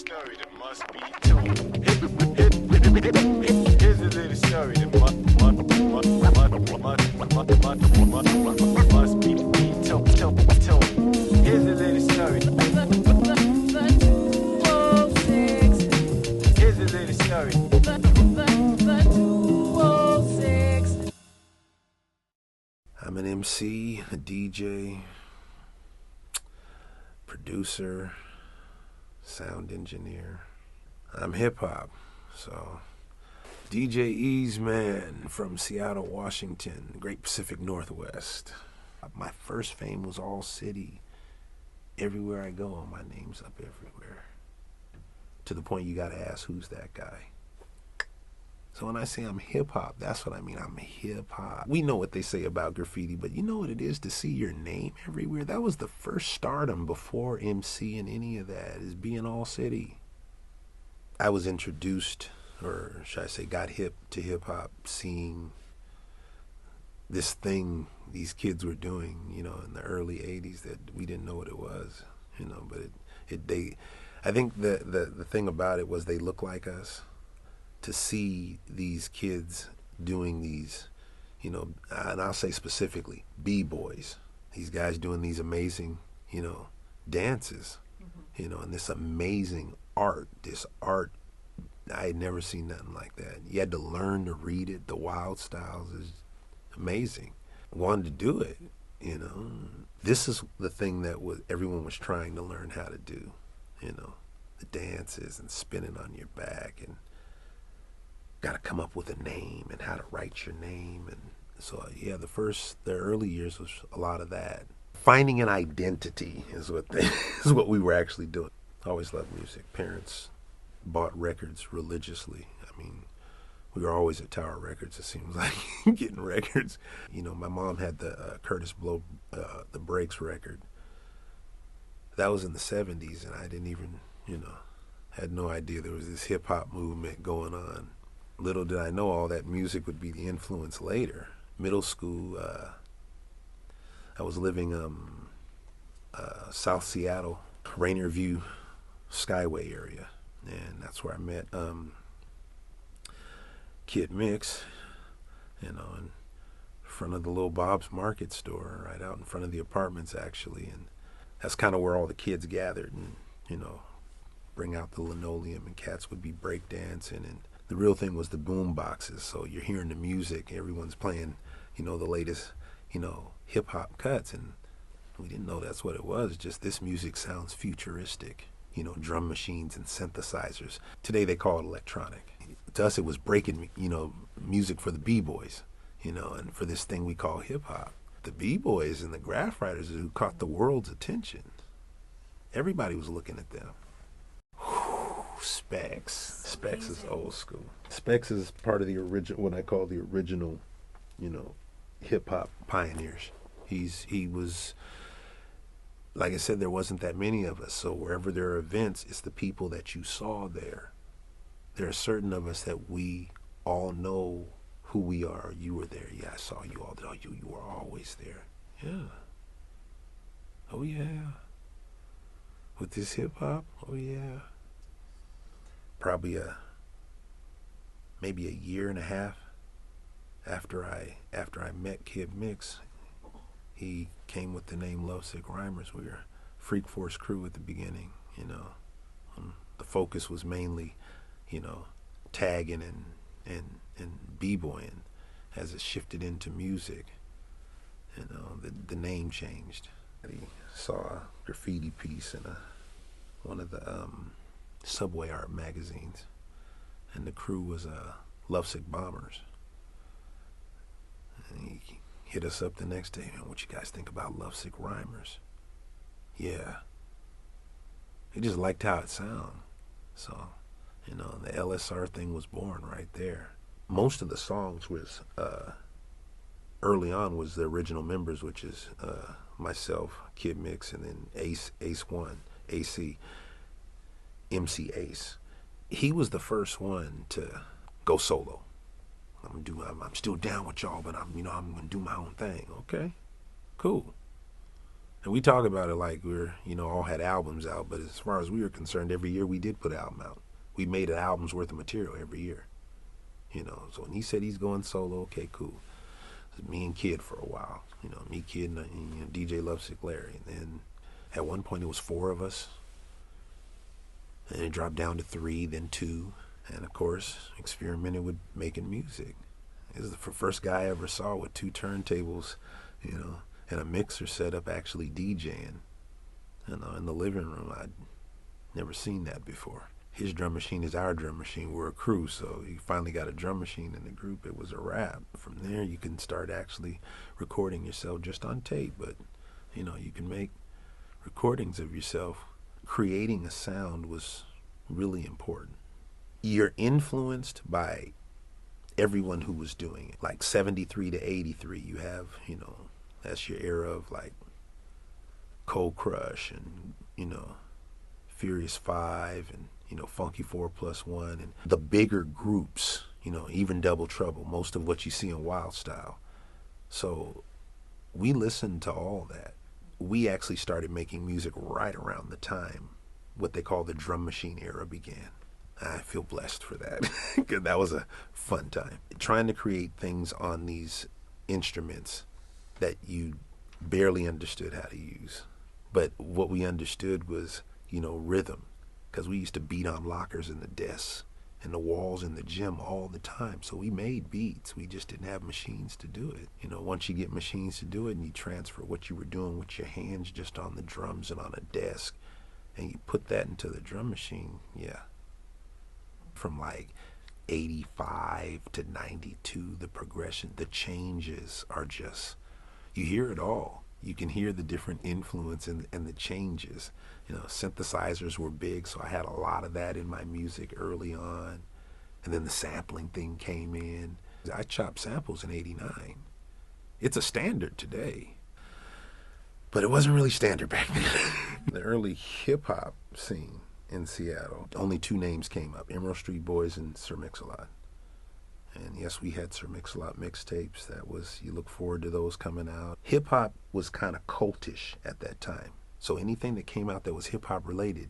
story that must be told. Here's a little story that must be told. Here's a little story. Here's a little story. I'm an MC, a DJ, producer, sound engineer. I'm hip-hop, so DJ Eazeman from Seattle, Washington, Great Pacific Northwest. My first fame was all city. Everywhere I go, my name's up everywhere. To the point you gotta ask, who's that guy? So when I say I'm hip-hop, that's what I mean. I'm hip-hop. We know what they say about graffiti, but you know what it is to see your name everywhere? That was the first stardom before MC and any of that, is being all city. I was introduced, or should I say got hip to hip-hop, seeing this thing these kids were doing, you know, in the early 80s that we didn't know what it was, you know, but I think the thing about it was they look like us. To see these kids doing these, you know, and I'll say specifically, B-boys, these guys doing these amazing, you know, dances, you know, and this amazing art, I had never seen nothing like that. You had to learn to read it. The wild styles is amazing. I wanted to do it, you know. This is the thing that everyone was trying to learn how to do, you know, the dances and spinning on your back and got to come up with a name and how to write your name. And so, yeah, the early years was a lot of that. Finding an identity is what we were actually doing. I always loved music. Parents bought records religiously. I mean, we were always at Tower Records, it seems like, getting records. You know, my mom had the Curtis Blow, the Breaks record. That was in the 70s, and I didn't even, you know, had no idea there was this hip-hop movement going on. Little did I know all that music would be the influence later. Middle school, I was living South Seattle, Rainier View, Skyway area, and that's where I met Kid Mix, you know, in front of the little Bob's Market store, right out in front of the apartments actually, and that's kind of where all the kids gathered and, you know, bring out the linoleum and cats would be breakdancing. And the real thing was the boom boxes. So you're hearing the music, everyone's playing, you know, the latest, you know, hip hop cuts. And we didn't know that's what it was. Just this music sounds futuristic, you know, drum machines and synthesizers. Today they call it electronic. To us it was breaking, you know, music for the B-boys, you know, and for this thing we call hip hop. The B-boys and the graph writers who caught the world's attention. Everybody was looking at them. Specs is old school. Specs is part of the original, what I call the original, you know, hip hop pioneers. He was, like I said, there wasn't that many of us. So wherever there are events, it's the people that you saw there. There are certain of us that we all know who we are. You were there. Yeah, I saw you all there. Oh, you were always there. Yeah. Oh yeah. With this hip hop. Oh yeah. Probably maybe a year and a half after I met Kid Mix, he came with the name Lovesick Rhymers. We were Freak Force crew at the beginning, you know. The focus was mainly, you know, tagging and b-boying. As it shifted into music, you know, the name changed. He saw a graffiti piece in one of the Subway art magazines, and the crew was Lovesick Bombers. And he hit us up the next day, man, what you guys think about Lovesick Rhymers? Yeah. He just liked how it sounded. So, you know, the LSR thing was born right there. Most of the songs was, early on was the original members, which is myself, Kid Mix, and then Ace1, AC. MC Ace. He was the first one to go solo. I'm still down with y'all, but I'm gonna do my own thing. Okay, cool. And we talk about it like we're, all had albums out, but as far as we were concerned, every year we did put an album out. We made an album's worth of material every year. So when he said he's going solo, okay, cool. It was me and Kid for a while. Me, Kid, and DJ Lovesick Larry. And then at one point it was 4 of us. And it dropped down to 3, then 2. And of course, experimented with making music. He was the first guy I ever saw with 2 turntables, and a mixer set up actually DJing, in the living room. I'd never seen that before. His drum machine is our drum machine. We're a crew, so he finally got a drum machine in the group. It was a wrap. From there, you can start actually recording yourself just on tape, but, you can make recordings of yourself. Creating a sound was really important. You're influenced by everyone who was doing it. Like 73 to 83, you have, that's your era of like Cold Crush and, Furious 5 and, Funky 4+1 and the bigger groups, even Double Trouble, most of what you see in Wildstyle. So we listened to all that. We actually started making music right around the time what they call the drum machine era began. I feel blessed for that because that was a fun time. Trying to create things on these instruments that you barely understood how to use. But what we understood was, rhythm, because we used to beat on lockers in the desks and the walls in the gym all the time. So we made beats. We just didn't have machines to do it. Once you get machines to do it and you transfer what you were doing with your hands just on the drums and on a desk and you put that into the drum machine, yeah. From like 85 to 92, the progression, the changes are just, you hear it all. You can hear the different influence and the changes. Synthesizers were big, so I had a lot of that in my music early on. And then the sampling thing came in. I chopped samples in 89. It's a standard today, but it wasn't really standard back then. The early hip-hop scene in Seattle, only 2 names came up, Emerald Street Boys and Sir Mix-a-Lot. And yes, we had Sir Mix-a-Lot mixtapes. That was, you look forward to those coming out. Hip-hop was kind of cultish at that time. So anything that came out that was hip-hop related,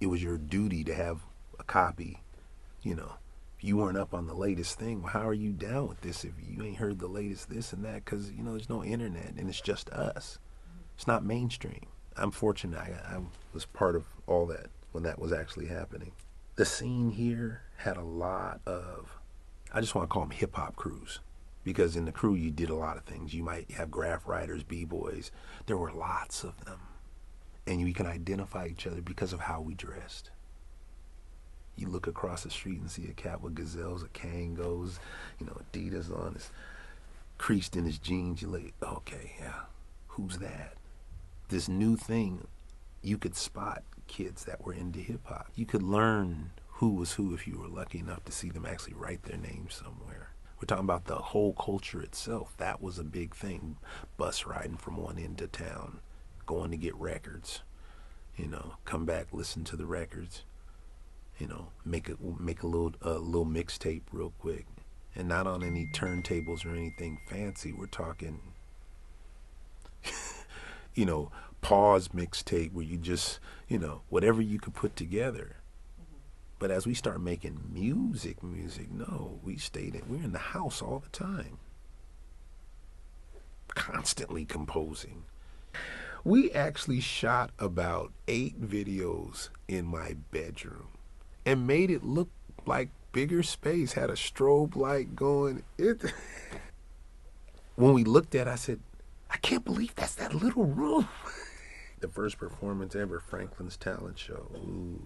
it was your duty to have a copy. If you weren't up on the latest thing, well, how are you down with this if you ain't heard the latest this and that? Because, there's no internet and it's just us. It's not mainstream. I'm fortunate I was part of all that when that was actually happening. The scene here had a lot of, I just want to call them hip-hop crews, because in the crew you did a lot of things. You might have graph writers, b-boys. There were lots of them. And you can identify each other because of how we dressed. You look across the street and see a cat with gazelles, a Kangos, Adidas on, his creased in his jeans. You're like, okay, yeah, who's that? This new thing, you could spot kids that were into hip-hop. You could learn who was who if you were lucky enough to see them actually write their name somewhere. We're talking about the whole culture itself. That was a big thing. Bus riding from one end of town, going to get records, come back, listen to the records, make a little mixtape real quick. And not on any turntables or anything fancy. We're talking, pause mixtape where you just, whatever you could put together. But as we start making music, no, we're in the house all the time. Constantly composing. We actually shot about 8 videos in my bedroom and made it look like bigger space, had a strobe light going. When we looked at it, I said, I can't believe that's that little room. The first performance ever, Franklin's Talent Show. Ooh,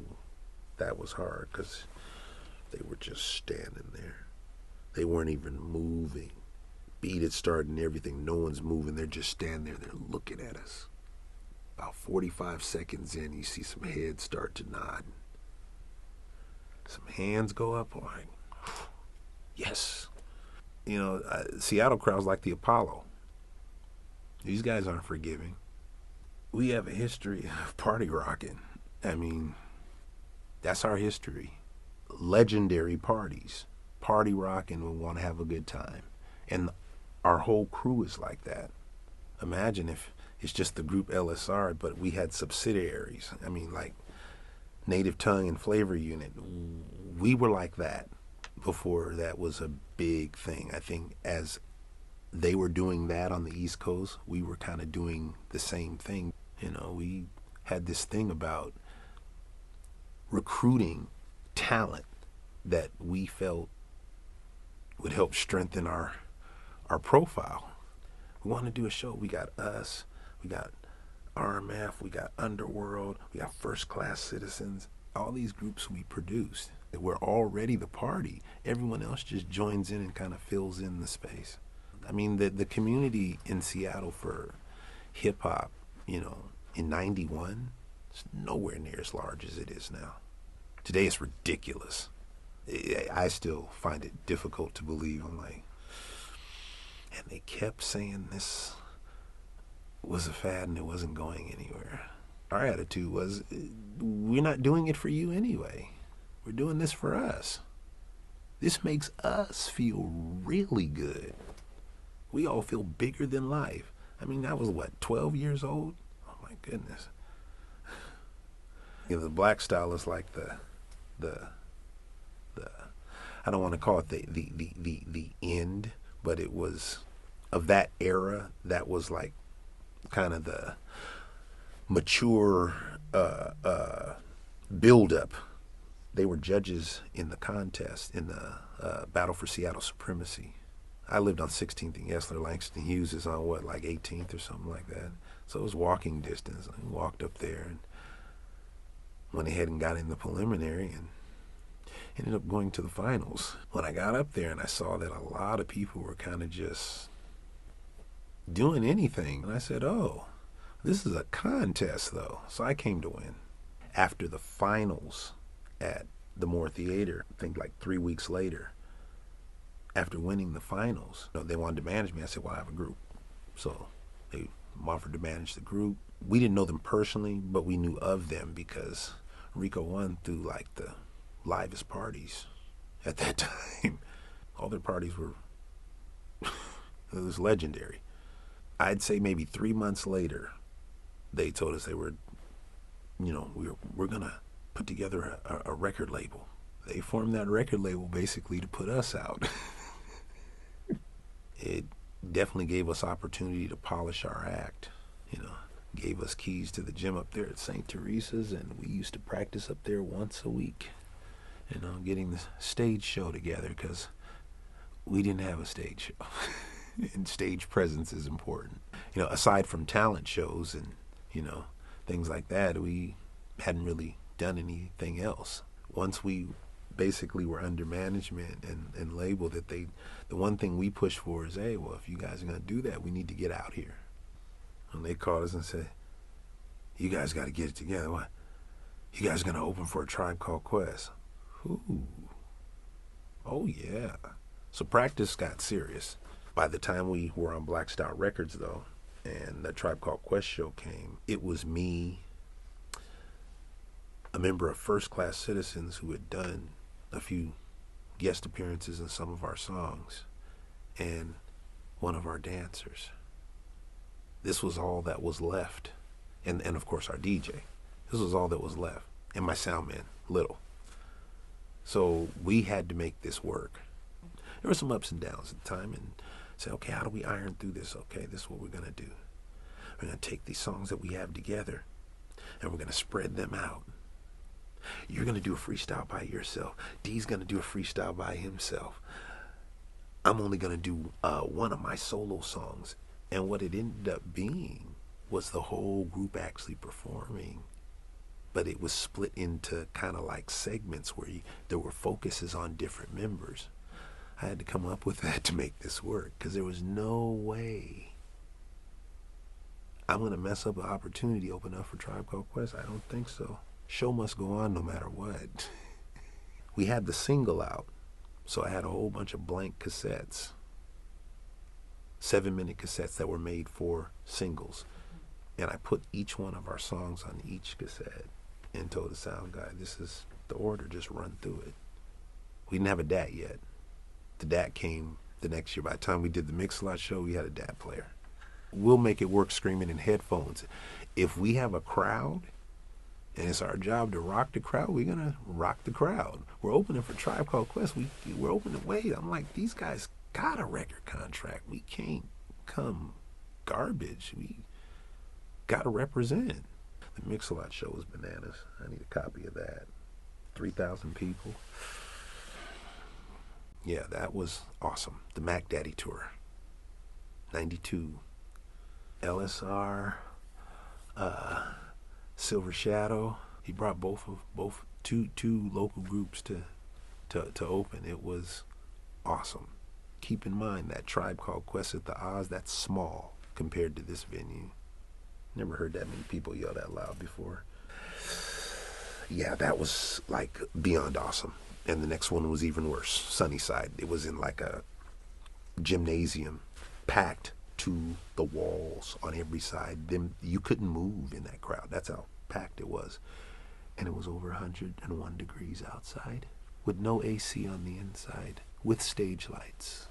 that was hard because they were just standing there. They weren't even moving. Beat had started and everything. No one's moving. They're just standing there. They're looking at us. About 45 seconds in, you see some heads start to nod. Some hands go up. Like, yes. Seattle crowds like the Apollo. These guys aren't forgiving. We have a history of party-rockin. I mean, that's our history. Legendary parties. Party-rockin', we want to have a good time. And our whole crew is like that. Imagine if It's just the group LSR, but we had subsidiaries. I mean, like Native Tongue and Flavor Unit. We were like that before that was a big thing. I think as they were doing that on the East Coast, we were kind of doing the same thing. You know, we had this thing about recruiting talent that we felt would help strengthen our profile. We want to do a show. We got us, we got RMF, we got Underworld, we got First Class Citizens, all these groups we produced. We're already the party. Everyone else just joins in and kind of fills in the space. I mean, the community in Seattle for hip hop, you know, in '91, it's nowhere near as large as it is now. Today it's ridiculous. I still find it difficult to believe. I'm like, and they kept saying this was a fad and it wasn't going anywhere. Our attitude was, we're not doing it for you anyway. We're doing this for us. This makes us feel really good. We all feel bigger than life. I mean, I was, what, 12 years old? Oh, my goodness. You know, the Blakstyle is like the I don't want to call it the end, but it was of that era. That was like kind of the mature build-up. They were judges in the contest, in the battle for Seattle Supremacy. I lived on 16th and Yesler. Langston Hughes is on, what, like 18th or something like that. So it was walking distance. I walked up there and went ahead and got in the preliminary and ended up going to the finals. When I got up there and I saw that a lot of people were kind of just doing anything, and I said, oh, this is a contest, though. So I came to win. After the finals at the Moore Theater, I think like 3 weeks later, after winning the finals, you know, they wanted to manage me. I said, well, I have a group. So they offered to manage the group. We didn't know them personally, but we knew of them because Rico won through like the livest parties at that time. All their parties were, it was legendary. I'd say maybe 3 months later, they told us they were, you know, we're going to put together a record label. They formed that record label basically to put us out. It definitely gave us opportunity to polish our act, you know. Gave us keys to the gym up there at St. Teresa's, and we used to practice up there once a week, you know, getting the stage show together because we didn't have a stage show. And stage presence is important. You know, aside from talent shows and, you know, things like that, we hadn't really done anything else. Once we basically were under management and label that the one thing we pushed for is, hey, well, if you guys are going to do that, we need to get out here. And they called us and said, you guys got to get it together. What? You guys going to open for a Tribe Called Quest? Ooh. Oh, yeah. So practice got serious. By the time we were on Blakstyle Records, though, and the Tribe Called Quest show came, it was me, a member of First Class Citizens who had done a few guest appearances in some of our songs, and one of our dancers. This was all that was left. And of course our DJ. This was all that was left. And my sound man, Little. So we had to make this work. There were some ups and downs at the time, and said, okay, how do we iron through this? Okay, this is what we're going to do. We're going to take these songs that we have together, and we're going to spread them out. You're going to do a freestyle by yourself. D's going to do a freestyle by himself. I'm only going to do one of my solo songs. And what it ended up being was the whole group actually performing. But it was split into kind of like segments where there were focuses on different members. I had to come up with that to make this work because there was no way I'm going to mess up an opportunity open up for Tribe Called Quest. I don't think so. Show must go on no matter what. We had the single out, so I had a whole bunch of blank cassettes, 7-minute cassettes that were made for singles. And I put each one of our songs on each cassette and told the sound guy, this is the order, just run through it. We didn't have a DAT yet. The DAT came the next year. By the time we did the Mix-a-Lot show, we had a DAT player. we'll make it work screaming in headphones. If we have a crowd and it's our job to rock the crowd, we're going to rock the crowd. We're opening for Tribe Called Quest. We're opening, wait, I'm like, these guys got a record contract. We can't come garbage. We got to represent. The Mix-a-Lot show was bananas. I need a copy of that. 3,000 people. Yeah, that was awesome. The Mac Daddy tour. 92. LSR, Silver Shadow. He brought two local groups to open. It was awesome. Keep in mind that Tribe Called Quest at the Oz, that's small compared to this venue. Never heard that many people yell that loud before. Yeah, that was like beyond awesome. And the next one was even worse. Sunnyside. It was in like a gymnasium, packed to the walls on every side. You couldn't move in that crowd. That's how packed it was. And it was over 101 degrees outside with no AC on the inside, with stage lights.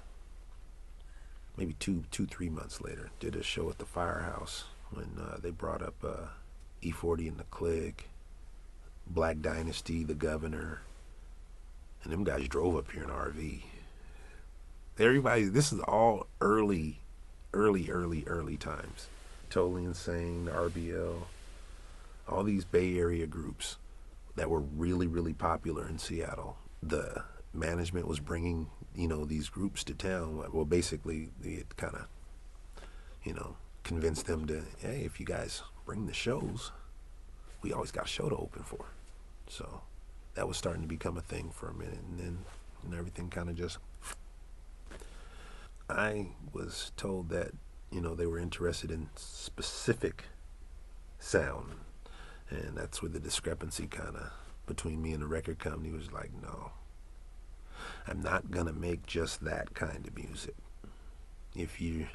Maybe 3 months later, did a show at the Firehouse when they brought up E40 and the Click, Black Dynasty, the Governor, and them guys drove up here in RV. Everybody, this is all early times. Totally Insane, RBL, all these Bay Area groups that were really popular in Seattle. The management was bringing, these groups to town. Well, basically, it kind of, convinced them to, hey, if you guys bring the shows, we always got a show to open for. So that was starting to become a thing for a minute, and then everything kind of just. I was told that, they were interested in specific sound, and that's where the discrepancy kind of between me and the record company was like, no, I'm not gonna make just that kind of music. If you're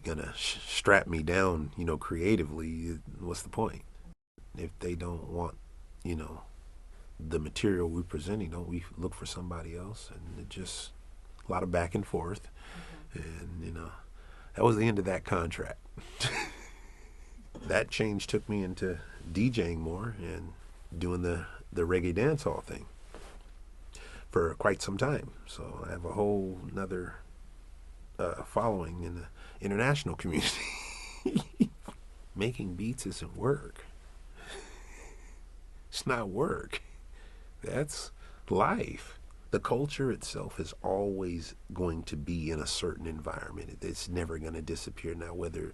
gonna strap me down, creatively, what's the point? If they don't want, the material we're presenting, don't we look for somebody else? And it just a lot of back and forth. And that was the end of that contract. That change took me into DJing more and doing the reggae dancehall thing for quite some time. So I have a whole nother following in the international community. Making beats isn't work. It's not work. That's life. The culture itself is always going to be in a certain environment. It's never going to disappear. Now, whether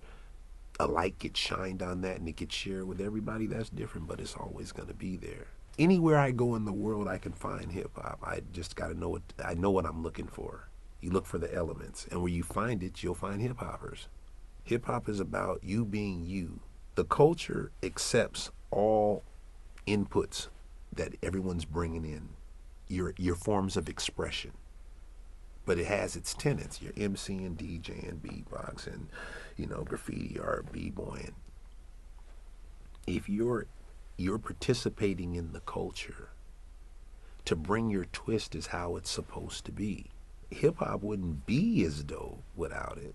a light gets shined on that and it gets shared with everybody, that's different, but it's always going to be there. Anywhere I go in the world, I can find hip-hop. I just got to know it. I know what I'm looking for. You look for the elements, and where you find it, you'll find hip-hoppers. Hip-hop is about you being you. The culture accepts all inputs that everyone's bringing in. Your forms of expression, but it has its tenets. Your MCing, DJing, beatboxing, graffiti art, b-boying. If you're participating in the culture, to bring your twist is how it's supposed to be. Hip hop wouldn't be as dope without it.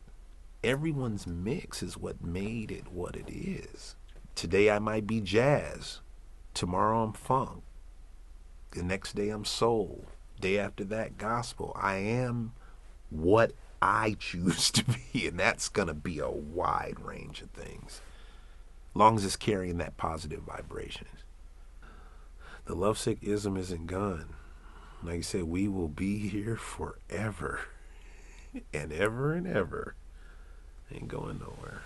Everyone's mix is what made it what it is. Today I might be jazz. Tomorrow I'm funk. The next day I'm soul. Day after that, gospel. I am what I choose to be, and that's going to be a wide range of things. Long as it's carrying that positive vibration. The lovesick ism isn't gone. Like I said, we will be here forever and ever and ever. Ain't going nowhere.